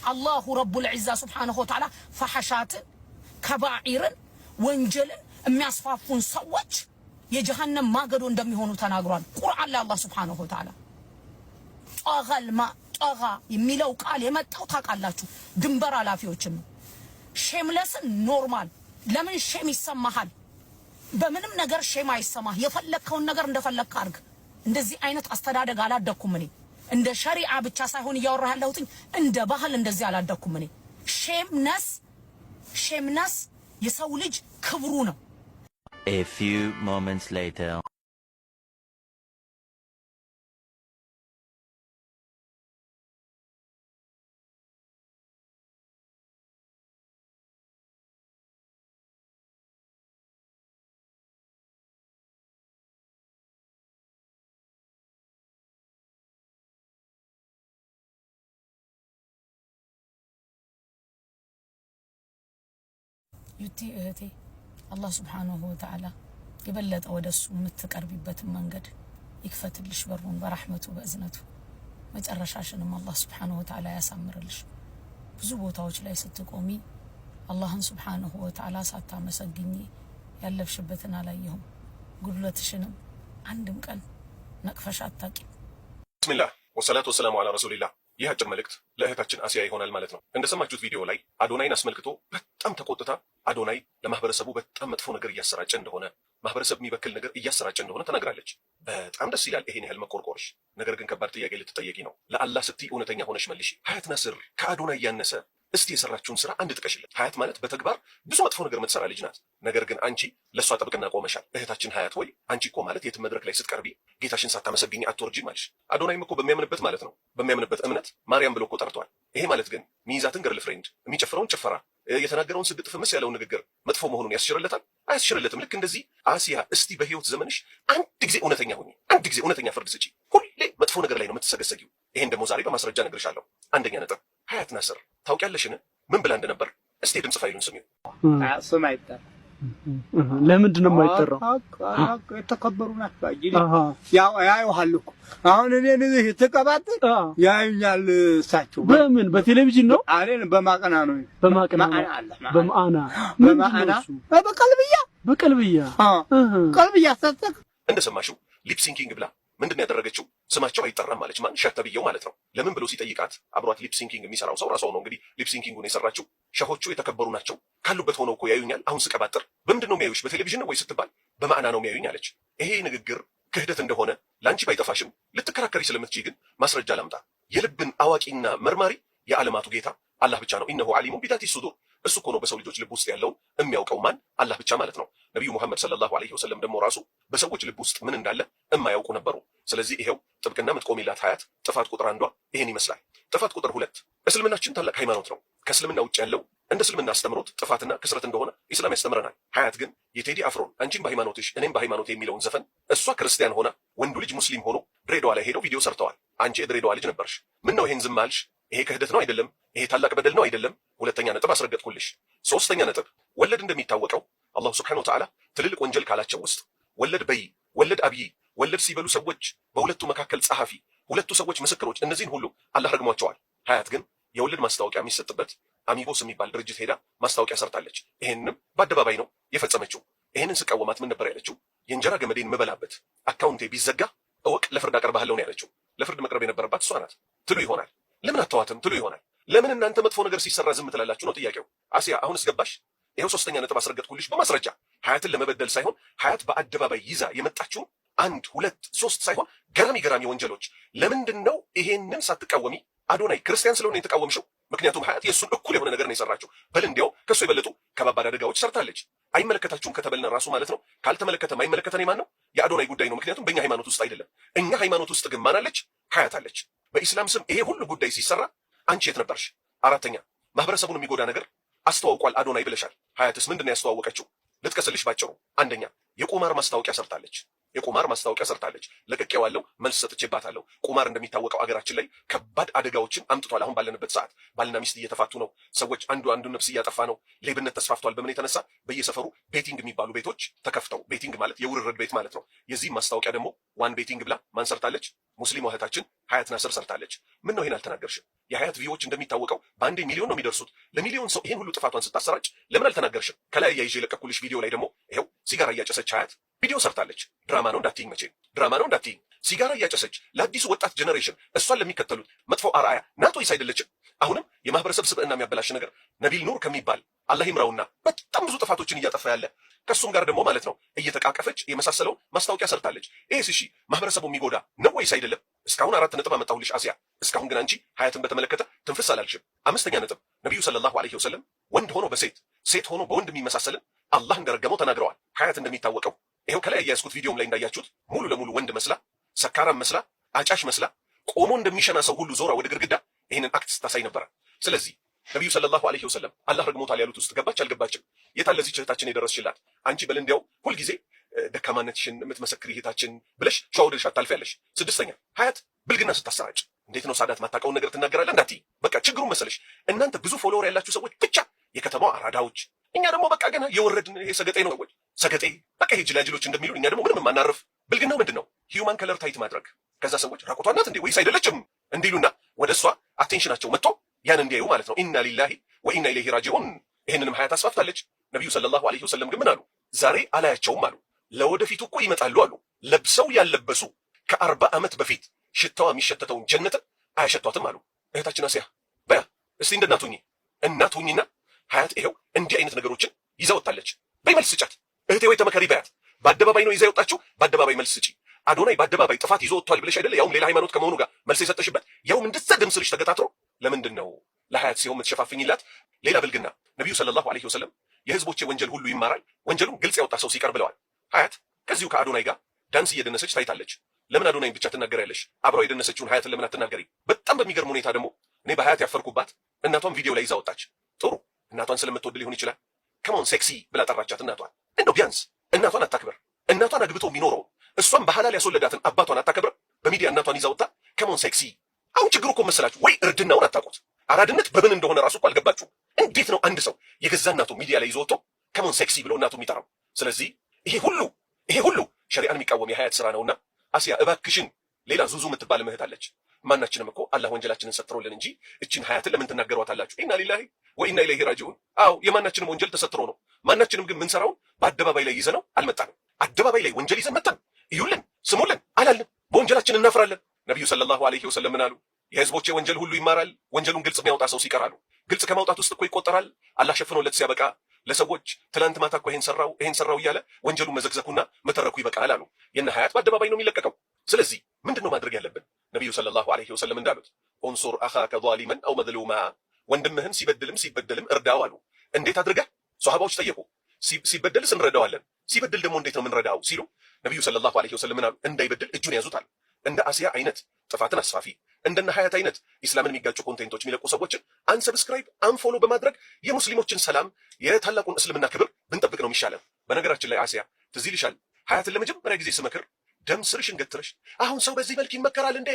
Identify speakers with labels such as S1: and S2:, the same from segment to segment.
S1: አላሁ ረቡል ዒዛ ሱብሓነሁ ወተዓላ ፈሐሻትን ከባኢርን ወንጀልን የሚያስፋፉን ሰዎች የጀሃነም ማገዶ እንደሚሆኑ ተናግሯል ቁርአን ላይ አላህ ሱብሓነሁ ወተዓላ። ጠገልማ ጠጋ የሚለው ቃል የመጣው ታውቃላችሁ ድንበር ኃላፊዎችን ነው። ሼምለስን ኖርማል ለምን ሼም ይሰማሃል? በምንም ነገር ሼም አይሰማህ። የፈለከውን ነገር እንደፈለክ አድርግ። እንደዚህ አይነት አስተዳደግ አላደኩም እኔ። እንደ ሸሪዓ ብቻ ሳይሆን እያወራህ ያለሁት እንደ ባህል እንደዚህ አላደኩም እኔ። ሼምነስ የሰው ልጅ ክብሩ ነው።
S2: A few moments later.
S1: ዩቲ እህቴ አላህ ሱብሓነሁ ወተዓላ የበለጠ ወደሱ የምትቀርቢበትን መንገድ ይክፈትልሽ በሩን በረህመቱ በእዝነቱ። መጨረሻሽንም አላህ ሱብሓነሁ ወተዓላ ያሳምርልሽ። ብዙ ቦታዎች ላይ ስትቆሚ አላህን ሱብሓነሁ ወተዓላ ሳታመሰግኚ ያለፍሽበትን አላየሁም። ጉድለትሽንም አንድም ቀን ነቅፈሽ አታቂም።
S3: ቢስሚላህ ወሰላቱ ወሰላሙ ዐላ ረሱሊላህ። ይህ አጭር መልእክት ለእህታችን አሲያ ይሆናል ማለት ነው። እንደሰማችሁት ቪዲዮ ላይ አዶናይን አስመልክቶ በጣም ተቆጥታ አዶናይ ለማህበረሰቡ በጣም መጥፎ ነገር እያሰራጨ እንደሆነ፣ ማህበረሰብ የሚበክል ነገር እያሰራጨ እንደሆነ ተናግራለች። በጣም ደስ ይላል ይሄን ያህል መቆርቆርሽ። ነገር ግን ከባድ ጥያቄ ልትጠየቂ ነው። ለአላህ ስትይ እውነተኛ ሆነሽ መልሺ። ሀያት ናስር ከአዶናይ ያነሰ እስቲ የሰራችውን ስራ አንድ ጥቀሽልን። ሀያት ማለት በተግባር ብዙ መጥፎ ነገር የምትሰራ ልጅ ናት። ነገር ግን አንቺ ለእሷ ጥብቅና ቆመሻል። እህታችን ሀያት ወይ አንቺ እኮ ማለት የትም መድረክ ላይ ስትቀርቢ ጌታሽን ሳታመሰግኝ አትወርጂም አልሽ። አዶናይም እኮ በሚያምንበት ማለት ነው በሚያምንበት እምነት ማርያም ብሎ እኮ ጠርቷል። ይሄ ማለት ግን ሚይዛትን ገርል ፍሬንድ የሚጨፍረውን ጭፈራ የተናገረውን ስግጥ ፍምስ ያለውን ንግግር መጥፎ መሆኑን ያስሽርለታል? አያስሽርለትም። ልክ እንደዚህ አሲያ እስቲ በህይወት ዘመንሽ አንድ ጊዜ እውነተኛ ሁኚ፣ አንድ ጊዜ እውነተኛ ፍርድ ስጪ። ሁሌ መጥፎ ነገር ላይ ነው የምትሰገሰጊው። ይሄን ደግሞ ዛሬ በማስረጃ እነግርሻለሁ። አንደኛ ነጥብ ሀያት ናስር ታውቂያለሽን ምን ብላ እንደነበር? እስቲ ድምጽ ፋይሉን ስሚው።
S4: ስም አይጠራም።
S5: ለምንድን ነው የማይጠራው?
S4: የተከበሩ ናቸው። ያዩሃል እኮ አሁን እኔን እዚህ ትቀባጥር ያዩኛል እሳቸው።
S5: በምን በቴሌቪዥን ነው?
S4: አሬን በማቀና ነው።
S5: በማቀና በቀልብያ
S4: ቀልብያ ሰጠክ።
S3: እንደሰማሽው ሊፕ ሲንኪንግ ብላ ምንድን ያደረገችው? ስማቸው አይጠራም ማለች። ማን ሸተብየው ማለት ነው። ለምን ብሎ ሲጠይቃት አብሯት ሊፕ ሲንኪንግ የሚሰራው ሰው ራሷ ነው እንግዲህ ሊፕ ሲንኪንጉን የሰራችው። ሸሆቹ የተከበሩ ናቸው፣ ካሉበት ሆነው እኮ ያዩኛል። አሁን ስቀባጥር በምንድን ነው የሚያዩሽ? በቴሌቪዥን ነው ወይ ስትባል በማዕና ነው የሚያዩኝ አለች። ይሄ ንግግር ክህደት እንደሆነ ለአንቺ ባይጠፋሽም ልትከራከሪ ስለምትችይ ግን ማስረጃ ላምጣ። የልብን አዋቂና መርማሪ የዓለማቱ ጌታ አላህ ብቻ ነው። ኢነሁ ዓሊሙን ቢዛቲ ሱዱር። እሱ እኮ ነው በሰው ልጆች ልብ ውስጥ ያለውን የሚያውቀው። ማን? አላህ ብቻ ማለት ነው። ነቢዩ ሙሐመድ ሰለላሁ ዐለይሂ ወሰለም ደግሞ ራሱ በሰዎች ልብ ውስጥ ምን እንዳለ የማያውቁ ነበሩ። ስለዚህ ይሄው ጥብቅና ምትቆሚላት ሀያት ጥፋት ቁጥር አንዷ ይሄን ይመስላል። ጥፋት ቁጥር ሁለት እስልምናችን ታላቅ ሃይማኖት ነው። ከእስልምና ውጭ ያለው እንደ እስልምና አስተምሮት ጥፋትና ክስረት እንደሆነ ኢስላም ያስተምረናል። ሀያት ግን የቴዲ አፍሮን አንቺም በሃይማኖትሽ እኔም በሃይማኖት የሚለውን ዘፈን እሷ ክርስቲያን ሆና ወንዱ ልጅ ሙስሊም ሆኖ ድሬዳዋ ላይ ሄደው ቪዲዮ ሰርተዋል። አንቺ የድሬዳዋ ልጅ ነበርሽ። ምን ነው ይሄን ዝም አልሽ? ይሄ ክህደት ነው አይደለም? ይሄ ታላቅ በደል ነው አይደለም? ሁለተኛ ነጥብ አስረገጥኩልሽ። ሶስተኛ ነጥብ ወለድ እንደሚታወቀው አላሁ ሱብሓነሁ ወተዓላ ትልልቅ ወንጀል ካላቸው ውስጥ ወለድ በይ፣ ወለድ አብይ፣ ወለድ ሲበሉ ሰዎች፣ በሁለቱ መካከል ጸሐፊ፣ ሁለቱ ሰዎች ምስክሮች፣ እነዚህን ሁሉ አላህ ረግሟቸዋል። ሀያት ግን የወለድ ማስታወቂያ የሚሰጥበት አሚጎስ የሚባል ድርጅት ሄዳ ማስታወቂያ ሰርታለች። ይሄንንም በአደባባይ ነው የፈጸመችው። ይሄንን ስቃወማት ምን ነበር ያለችው? የእንጀራ ገመዴን መበላበት አካውንቴ ቢዘጋ እወቅ ለፍርድ አቀርባለሁ ነው ያለችው። ለፍርድ መቅረብ የነበረባት እሷ ናት ትሉ ይሆናል። ለምን አተዋትም ትሉ ይሆናል። ለምን እናንተ መጥፎ ነገር ሲሰራ ዝም ትላላችሁ ነው ጥያቄው። አሲያ አሁንስ ገባሽ? ይሄው ሶስተኛ ነጥብ አስረገጥኩልሽ በማስረጃ። ሀያትን ለመበደል ሳይሆን ሀያት በአደባባይ ይዛ የመጣችው አንድ ሁለት ሶስት ሳይሆን ገራሚ ወንጀሎች። ለምንድን ነው ይሄንን ሳትቃወሚ? አዶናይ ክርስቲያን ስለሆነ የተቃወምሽው? ምክንያቱም ሀያት የእሱን እኩል የሆነ ነገር ነው የሰራችው። በል እንዲያው ከእሱ የበለጡ ከባባድ አደጋዎች ሰርታለች። አይመለከታችሁም ከተበልነ ራሱ ማለት ነው። ካልተመለከተም አይመለከተን ማን ነው? የአዶናይ ጉዳይ ነው። ምክንያቱም በእኛ ሃይማኖት ውስጥ አይደለም። እኛ ሃይማኖት ውስጥ ግን ማን አለች? ሀያት አለች። በኢስላም ስም ይሄ ሁሉ ጉዳይ ሲሰራ አንቺ የት ነበርሽ? አራተኛ ማህበረሰቡን የሚጎዳ ነገር አስተዋውቋል አዶናይ ብለሻል። ሀያትስ ምንድን ነው ያስተዋወቀችው? ልጥቀስልሽ ባጭሩ። አንደኛ የቁማር ማስታወቂያ ሰርታለች። የቁማር ማስታወቂያ ሰርታለች። ለቅቄዋለሁ፣ መልስ ሰጥቼባታለሁ። ቁማር እንደሚታወቀው አገራችን ላይ ከባድ አደጋዎችን አምጥቷል። አሁን ባለንበት ሰዓት ባልና ሚስት እየተፋቱ ነው። ሰዎች አንዱን ነፍስ እያጠፋ ነው። ሌብነት ተስፋፍቷል። በምን የተነሳ? በየሰፈሩ ቤቲንግ የሚባሉ ቤቶች ተከፍተው፣ ቤቲንግ ማለት የውርርድ ቤት ማለት ነው። የዚህ ማስታወቂያ ደግሞ ዋን ቤቲንግ ብላ ማን ሰርታለች? ሙስሊም እህታችን ሀያት ናስር ሰርታለች። ምን ነው ይሄን አልተናገርሽም? የሀያት ቪዎች እንደሚታወቀው በአንዴ ሚሊዮን ነው የሚደርሱት። ለሚሊዮን ሰው ይሄን ሁሉ ጥፋቷን ስታሰራጭ ለምን አልተናገርሽም? ከላይ ያይዤ የለቀኩልሽ ቪዲዮ ላይ ደግሞ ይኸው ሲጋራ እያጨሰች ሀያት ቪዲዮ ሰርታለች። ድራማ ነው እንዳትይኝ፣ መቼም ድራማ ነው እንዳትይኝ። ሲጋራ እያጨሰች ለአዲሱ ወጣት ጀነሬሽን እሷን ለሚከተሉት መጥፎ አርአያ ናት ወይስ አይደለችም? አሁንም የማህበረሰብ ስብዕና የሚያበላሽ ነገር ነቢል ኑር ከሚባል አላህ ይምራውና በጣም ብዙ ጥፋቶችን እያጠፋ ያለ ከሱም ጋር ደግሞ ማለት ነው እየተቃቀፈች የመሳሰለውን ማስታወቂያ ሰርታለች። ይሄስ እሺ ማህበረሰቡ የሚጎዳ ነው ወይስ አይደለም? እስካሁን 4 ነጥብ አመጣሁልሽ አሲያ። እስካሁን ግን አንቺ ሀያትን በተመለከተ ትንፍስ አላልሽም። 5ኛ ነጥብ ነቢዩ ሰለላሁ ዐለይሂ ወሰለም ወንድ ሆኖ በሴት ሴት ሆኖ በወንድ የሚመሳሰልን አላህ እንደረገመው ተናግረዋል። ሀያት እንደሚታወቀው ይሄው ከላይ ያያዝኩት ቪዲዮም ላይ እንዳያችሁት ሙሉ ለሙሉ ወንድ መስላ፣ ሰካራም መስላ፣ አጫሽ መስላ ቆሞ እንደሚሸና ሰው ሁሉ ዞራ ወደ ግድግዳ ይህንን አክት ስታሳይ ነበረ። ስለዚህ ነቢዩ ሰለላሁ ዐለይሂ ወሰለም አላህ ረግሞታል ያሉት ውስጥ ገባች አልገባችም? የታለ እዚህች እህታችን የደረስሽላት? አንቺ በል እንዲያው ሁልጊዜ ደካማነትሽን የምትመሰክሪ እህታችን ብለሽ ሻውድልሽ አታልፊያለሽ። 6ኛ ሀያት ብልግና ስታሰራጭ እንዴት ነው ሳዳት ማታውቀውን ነገር ትናገራለህ? እንዳትዪ። በቃ ችግሩን መሰለሽ እናንተ ብዙ ፎሎወር ያላችሁ ሰዎች ብቻ የከተማው አራዳዎች፣ እኛ ደግሞ በቃ ገና የወረድን ይሄ ሰገጤ ነው ሰዎች ሰገጤ በቃ ይሄ ጅላጅሎች እንደሚሉ እኛ ደግሞ ምንም የማናርፍ። ብልግናው ምንድን ነው? ሂዩማን ከለር ታይት ማድረግ። ከዛ ሰዎች ራቁቷ ናት እንዴ ወይስ አይደለችም እንዲሉና ወደ እሷ አቴንሽናቸው መጥቶ ያን እንዲያዩ ማለት ነው። ኢና ሊላሂ ወኢና ኢለይሂ ራጂዑን። ይህንንም ሀያት አስፋፍታለች። ነቢዩ ሰለላሁ ዐለይሂ ወሰለም ግን ምን አሉ? ዛሬ አላያቸውም አሉ፣ ለወደፊቱ እኮ ይመጣሉ አሉ። ለብሰው ያለበሱ ከ40 ዓመት በፊት ሽታዋ የሚሸተተውን ጀነትን አያሸቷትም አሉ። እህታችን አሲያ በያ እስቲ እንደ እናት ሁኚና ሀያት ይኸው እንዲህ አይነት ነገሮችን ይዛ ወጣለች። በይ መልስ ስጫት እህቴ፣ ወይ ተመከሪ በያት። በአደባባይ ነው ይዛ የወጣችው፣ በአደባባይ መልስ ስጪ። አዶናይ በአደባባይ ጥፋት ይዞ ወጥቷል ብለሽ አይደለ ያውም ሌላ ሃይማኖት ከመሆኑ ጋር መልስ የሰጠሽበት ያውም እንደዛ ደም ስልሽ ተገታትሮ ለምንድን ነው ለሀያት ሲሆን የምትሸፋፍኝላት? ሌላ ብልግና ነቢዩ ሰለላሁ ዐለይሂ ወሰለም የህዝቦቼ ወንጀል ሁሉ ይማራል ወንጀሉን ግልጽ ያወጣ ሰው ሲቀር ብለዋል። ሀያት ከዚሁ ከአዶናይ ጋር ዳንስ እየደነሰች ታይታለች። ለምን አዶናይን ብቻ ትናገሪያለሽ? አብረው የደነሰችውን ሀያትን ለምን አትናገሪ? በጣም በሚገርም ሁኔታ ደግሞ እኔ በሀያት ያፈርኩባት እናቷን ቪዲዮ ላይ ይዛ ወጣች። ጥሩ እናቷን ስለምትወድ ሊሆን ይችላል። ከሞን ሴክሲ ብላ ጠራቻት እናቷን። እንደው ቢያንስ እናቷን አታክብር? እናቷን አግብቶ የሚኖረው እሷን በሐላል ያስወለዳትን አባቷን አታከብር? በሚዲያ እናቷን ይዛ ወጣ ከሞን ሴክሲ። አሁን ችግሩ እኮ መሰላችሁ ወይ እርድናውን አታውቁት። አራድነት በምን እንደሆነ ራሱ እኮ አልገባችሁ። እንዴት ነው አንድ ሰው የገዛ እናቱ ሚዲያ ላይ ይዞ ወጥቶ ከሞን ሴክሲ ብሎ እናቱ የሚጠራው? ስለዚህ ይሄ ሁሉ ሸሪዓን የሚቃወም የሀያት ስራ ነውና አሲያ እባክሽን፣ ሌላ ዙዙ የምትባል እህት አለች። ማናችንም እኮ አላህ ወንጀላችንን ሰጥሮልን እንጂ እችን ሀያትን ለምን ትናገሯታላችሁ? ኢና ሊላሂ ወኢና ኢለይሂ ራጂዑን። አዎ የማናችንም ወንጀል ተሰጥሮ ነው። ማናችንም ግን ምንሰራውን በአደባባይ ላይ ይዘነው አልመጣንም። አደባባይ ላይ ወንጀል ይዘን መጣን። እዩልን፣ ስሙልን አላልን። በወንጀላችን እናፍራለን። ነቢዩ ሰለላሁ ዐለይሂ ወሰለም ምን አሉ? የህዝቦቼ ወንጀል ሁሉ ይማራል ወንጀሉን ግልጽ የሚያወጣ ሰው ሲቀር አሉ። ግልጽ ከማውጣት ውስጥ እኮ ይቆጠራል። አላህ ሸፍኖለት ሲያበቃ ለሰዎች ትላንት ማታ እኮ ይሄን ሰራው እያለ ወንጀሉን መዘግዘኩና መተረኩ ይበቃል አሉ። የነ ሀያት በአደባባይ ነው የሚለቀቀው። ስለዚህ ምንድነው ማድረግ ያለብን? ነቢዩ ሰለላሁ ዐለይሂ ወሰለም እንዳሉት ኡንሱር አኻከ ዛሊመን አው መዝሉማ፣ ወንድምህን ሲበድልም እርዳው አሉ። እንዴት አድርገህ? ሷሃባዎች ጠየቁ። ሲበደልስ እንረዳዋለን፣ ሲበድል ደግሞ እንዴት ነው የምንረዳው ሲሉ ነቢዩ ሰለላሁ ዐለይሂ ወሰለም አሉ እንዳይበድል እጁን ያዙታል። እንደ አሲያ አይነት ጥፋትን አስፋፊ እንደነ ሀያት አይነት ኢስላምን የሚጋጩ ኮንቴንቶች የሚለቁ ሰዎችን አንሰብስክራይብ አንፎሎ በማድረግ የሙስሊሞችን ሰላም የታላቁን እስልምና ክብር ብንጠብቅ ነው የሚሻለን። በነገራችን ላይ አሲያ ትዝ ይልሻል ሀያትን ለመጀመሪያ ጊዜ ስመክር ደም ስርሽን ገትረሽ አሁን ሰው በዚህ መልክ ይመከራል እንዴ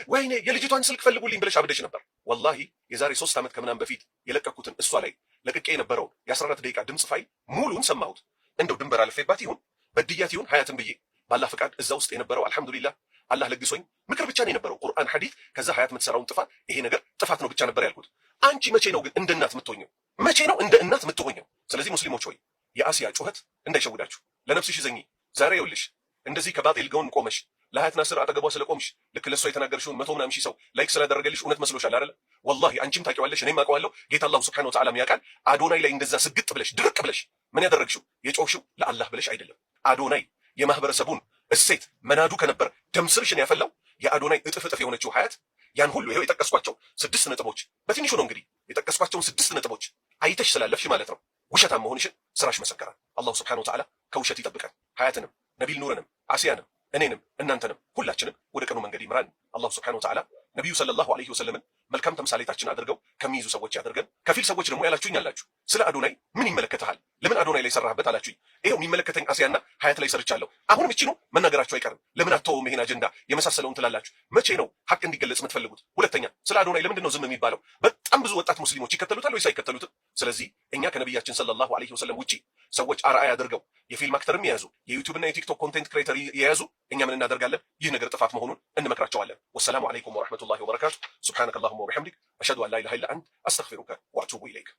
S3: ወይኔ የልጅቷን ስልክ ፈልጉልኝ ብለሽ አብደሽ ነበር። ወላሂ የዛሬ 3 ዓመት ከምናምን በፊት የለቀኩትን እሷ ላይ ለቅቄ የነበረውን የ14 ደቂቃ ድምፅ ፋይል ሙሉን ሰማሁት። እንደው ድንበር አልፌባት ይሁን በድያት ይሁን ሀያትን ብዬ ባላህ ፈቃድ እዛ ውስጥ የነበረው አልሐምዱሊላህ አላህ ለግሶኝ ምክር ብቻ ነው የነበረው፣ ቁርአን ሐዲስ። ከዛ ሀያት የምትሰራውን ጥፋት ይሄ ነገር ጥፋት ነው ብቻ ነበር ያልኩት። አንቺ መቼ ነው ግን እንደ እናት የምትሆኘው? መቼ ነው እንደ እናት የምትሆኘው? ስለዚህ ሙስሊሞች ሆይ የአሲያ ጩኸት እንዳይሸውዳችሁ፣ ለነፍስሽ ዘኚ። ዛሬ ይኸውልሽ እንደዚህ ከባጤል ጎን ቆመሽ ለሀያት ናስር አጠገቧ ስለቆምሽ ልክ ለሷ የተናገርሽውን 100 ምናምን ሺህ ሰው ላይክ ስላደረገልሽ እውነት መስሎሻል አይደል? ወላሂ አንቺም ታውቂዋለሽ፣ እኔም አውቀዋለሁ፣ ጌታ አላህ ሱብሓነሁ ወተዓላ ያውቃል። አዶናይ ላይ እንደዛ ስግጥ ብለሽ ድርቅ ብለሽ ምን ያደረግሽው? የጮህሽው ለአላህ ብለሽ አይደለም። አዶናይ የማህበረሰቡን እሴት መናዱ ከነበር ደምስርሽን ያፈላው የአዶናይ እጥፍ የሆነችው ሀያት ያን ሁሉ ይሄው የጠቀስኳቸው 6 ነጥቦች በትንሹ ነው እንግዲህ የጠቀስኳቸውን 6 ነጥቦች አይተሽ ስላለፍሽ ማለት ነው ውሸታም መሆንሽን ስራሽ መሰከራል። አላሁ ሱብሓነሁ ወተዓላ ከውሸት ይጠብቀን። ሀያትንም ነቢል ኑርንም አሲያንም እኔንም እናንተንም ሁላችንም ወደ ቀኑ መንገድ ይምራን። አላሁ ሱብሓነሁ ወተዓላ ነቢዩ ሰለላሁ ዐለይሂ ወሰለምን መልካም ተምሳሌታችን አድርገው ከሚይዙ ሰዎች ያደርገን። ከፊል ሰዎች ደግሞ ያላችሁኝ አላችሁ፣ ስለ አዶናይ ምን ይመለከታል? ለምን አዶናይ ላይ ሰራህበት አላችሁኝ። ይሄው የሚመለከተኝ አሲያና ሀያት ላይ ሰርቻለሁ። አሁንም እቺ ነው መናገራችሁ አይቀርም። ለምን አትተውም ይሄን አጀንዳ የመሳሰለውን ትላላችሁ። መቼ ነው ሀቅ እንዲገለጽ የምትፈልጉት? ሁለተኛ ስለ አዶናይ ለምንድን ነው ዝም የሚባለው? በጣም ብዙ ወጣት ሙስሊሞች ይከተሉታል ወይስ አይከተሉትም? ስለዚህ እኛ ከነቢያችን ሰለላሁ ዐለይሂ ወሰለም ውጪ ሰዎች አርአያ አድርገው የፊልም አክተርም የያዙ የዩቲዩብ እና የቲክቶክ ኮንቴንት ክሬተር የያዙ እኛ ምን እናደርጋለን? ይህ ነገር ጥፋት መሆኑን እንመክራቸዋለን። ወሰላሙ ዐለይኩም ወረሕመቱላሂ ወበረካቱ። ሱብሓነከ አላሁመ ወቢሐምዲክ አሽሀዱ አን ላ ኢላሀ ኢላ አንተ አስተግፊሩከ ወአቱቡ ኢለይክ።